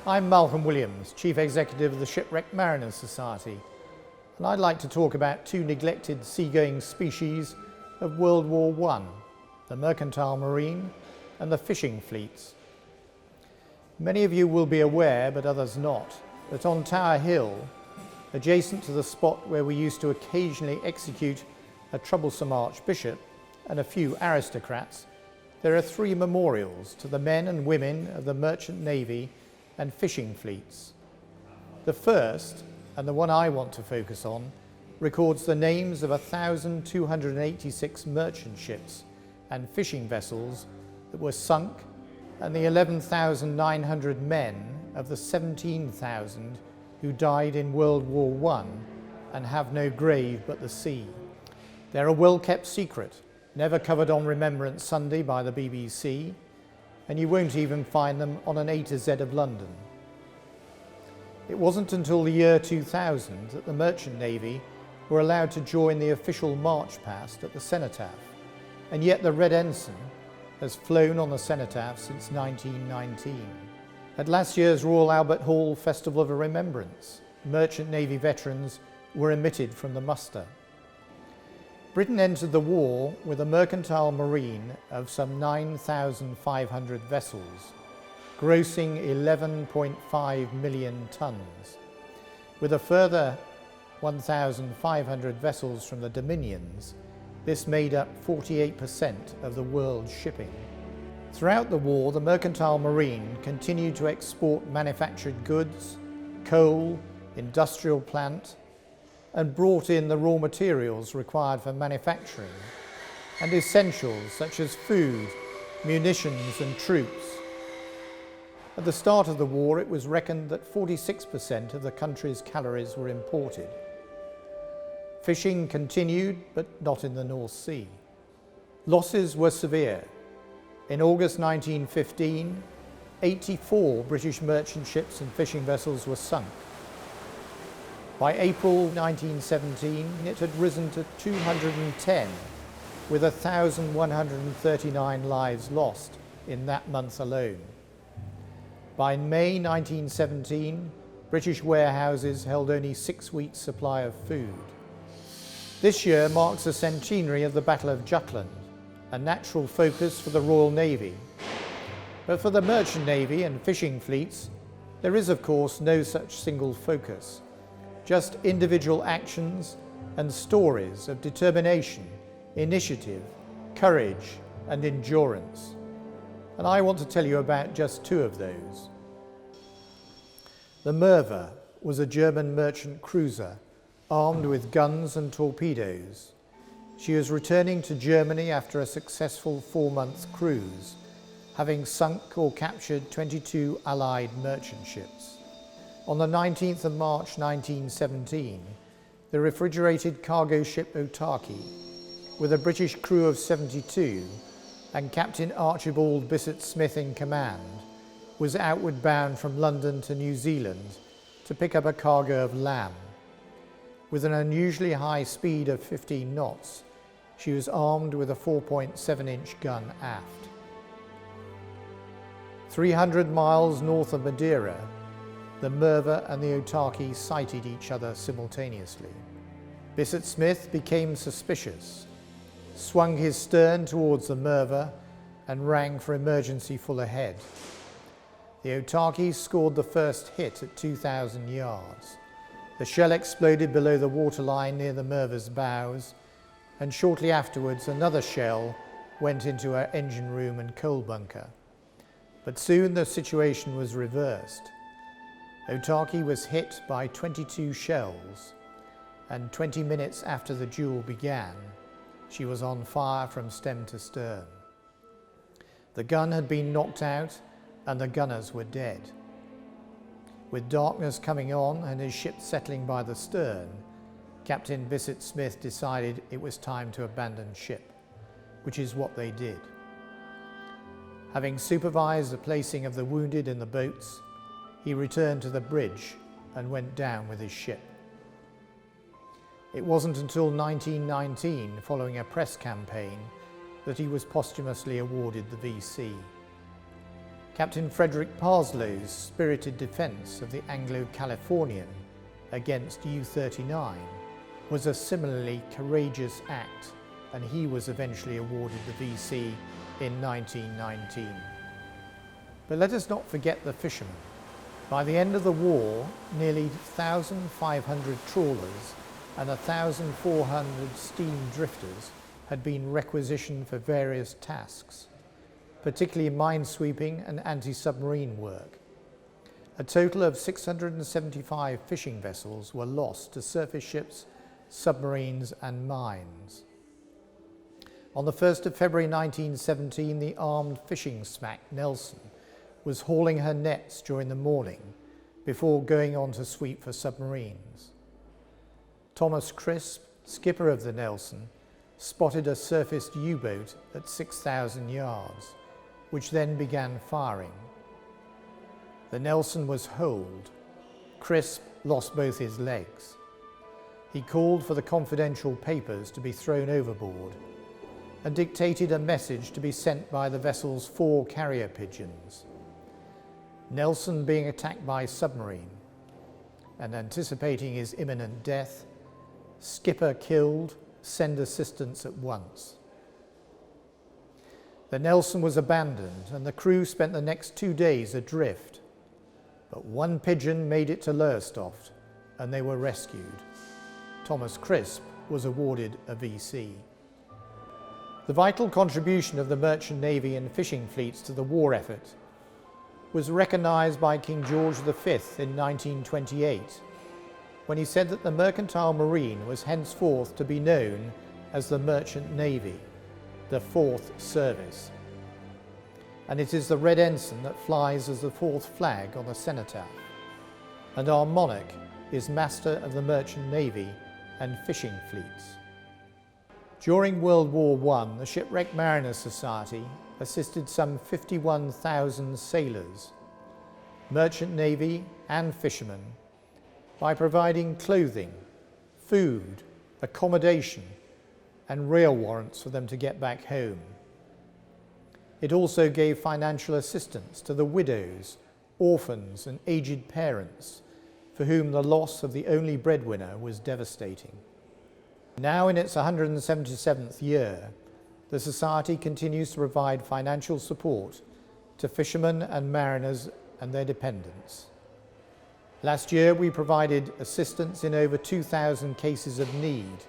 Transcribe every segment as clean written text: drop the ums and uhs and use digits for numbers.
I'm Malcolm Williams, Chief Executive of the Shipwrecked Mariners Society, and I'd like to talk about two neglected seagoing species of World War I, the mercantile marine and the fishing fleets. Many of you will be aware, but others not, that on Tower Hill, adjacent to the spot where we used to occasionally execute a troublesome archbishop and a few aristocrats, there are three memorials to the men and women of the merchant navy and fishing fleets. The first, and the one I want to focus on, records the names of 1,286 merchant ships and fishing vessels that were sunk, and the 11,900 men of the 17,000 who died in World War I and have no grave but the sea. They're a well-kept secret, never covered on Remembrance Sunday by the BBC, and you won't even find them on an A to Z of London. It wasn't until the year 2000 that the Merchant Navy were allowed to join the official march past at the cenotaph, and yet the Red Ensign has flown on the cenotaph since 1919. At last year's Royal Albert Hall Festival of Remembrance, Merchant Navy veterans were omitted from the muster. Britain entered the war with a mercantile marine of some 9,500 vessels, grossing 11.5 million tonnes, with a further 1,500 vessels from the Dominions. This made up 48% of the world's shipping. Throughout the war, the mercantile marine continued to export manufactured goods, coal, industrial plant, and brought in the raw materials required for manufacturing, and essentials such as food, munitions and troops. At the start of the war, it was reckoned that 46% of the country's calories were imported. Fishing continued, but not in the North Sea. Losses were severe. In August 1915, 84 British merchant ships and fishing vessels were sunk. By April 1917, it had risen to 210, with 1,139 lives lost in that month alone. By May 1917, British warehouses held only 6 weeks' supply of food. This year marks the centenary of the Battle of Jutland, a natural focus for the Royal Navy. But for the Merchant Navy and fishing fleets, there is of course no such single focus, just individual actions and stories of determination, initiative, courage and endurance. And I want to tell you about just two of those. The Merwe was a German merchant cruiser armed with guns and torpedoes. She was returning to Germany after a successful 4-month cruise, having sunk or captured 22 Allied merchant ships. On the 19th of March 1917, the refrigerated cargo ship Otaki, with a British crew of 72 and Captain Archibald Bisset-Smith in command, was outward bound from London to New Zealand to pick up a cargo of lamb. With an unusually high speed of 15 knots, she was armed with a 4.7-inch gun aft. 300 miles north of Madeira, the Merwe and the Otaki sighted each other simultaneously. Bisset-Smith became suspicious, swung his stern towards the Merwe and rang for emergency full ahead. The Otaki scored the first hit at 2,000 yards. The shell exploded below the waterline near the Merwe's bows, and shortly afterwards another shell went into her engine room and coal bunker. But soon the situation was reversed. Otaki was hit by 22 shells, and 20 minutes after the duel began, she was on fire from stem to stern. The gun had been knocked out and the gunners were dead. With darkness coming on and his ship settling by the stern, Captain Bisset-Smith decided it was time to abandon ship, which is what they did. Having supervised the placing of the wounded in the boats, he returned to the bridge and went down with his ship. It wasn't until 1919, following a press campaign, that he was posthumously awarded the VC. Captain Frederick Parslow's spirited defence of the Anglo-Californian against U-39 was a similarly courageous act, and he was eventually awarded the VC in 1919. But let us not forget the fishermen. By the end of the war, nearly 1,500 trawlers and 1,400 steam drifters had been requisitioned for various tasks, particularly minesweeping and anti-submarine work. A total of 675 fishing vessels were lost to surface ships, submarines and mines. On the 1st of February 1917, the armed fishing smack Nelson was hauling her nets during the morning before going on to sweep for submarines. Thomas Crisp, skipper of the Nelson, spotted a surfaced U-boat at 6,000 yards, which then began firing. The Nelson was holed. Crisp lost both his legs. He called for the confidential papers to be thrown overboard and dictated a message to be sent by the vessel's 4 carrier pigeons. Nelson being attacked by submarine and anticipating his imminent death, skipper killed, send assistance at once. The Nelson was abandoned and the crew spent the next 2 days adrift, but 1 pigeon made it to Lowestoft and they were rescued. Thomas Crisp was awarded a VC. The vital contribution of the merchant navy and fishing fleets to the war effort was recognised by King George V in 1928, when he said that the mercantile marine was henceforth to be known as the merchant navy, the 4th service. And it is the red ensign that flies as the 4th flag on the cenotaph. And our monarch is master of the merchant navy and fishing fleets. During World War I, the Shipwrecked Mariners Society assisted some 51,000 sailors, merchant navy and fishermen by providing clothing, food, accommodation and rail warrants for them to get back home. It also gave financial assistance to the widows, orphans and aged parents for whom the loss of the only breadwinner was devastating. Now in its 177th year, the Society continues to provide financial support to fishermen and mariners and their dependents. Last year we provided assistance in over 2,000 cases of need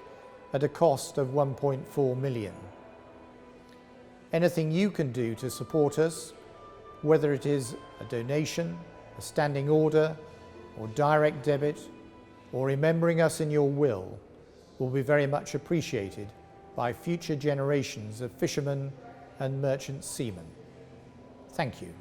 at a cost of 1.4 million. Anything you can do to support us, whether it is a donation, a standing order, or direct debit, or remembering us in your will be very much appreciated by future generations of fishermen and merchant seamen. Thank you.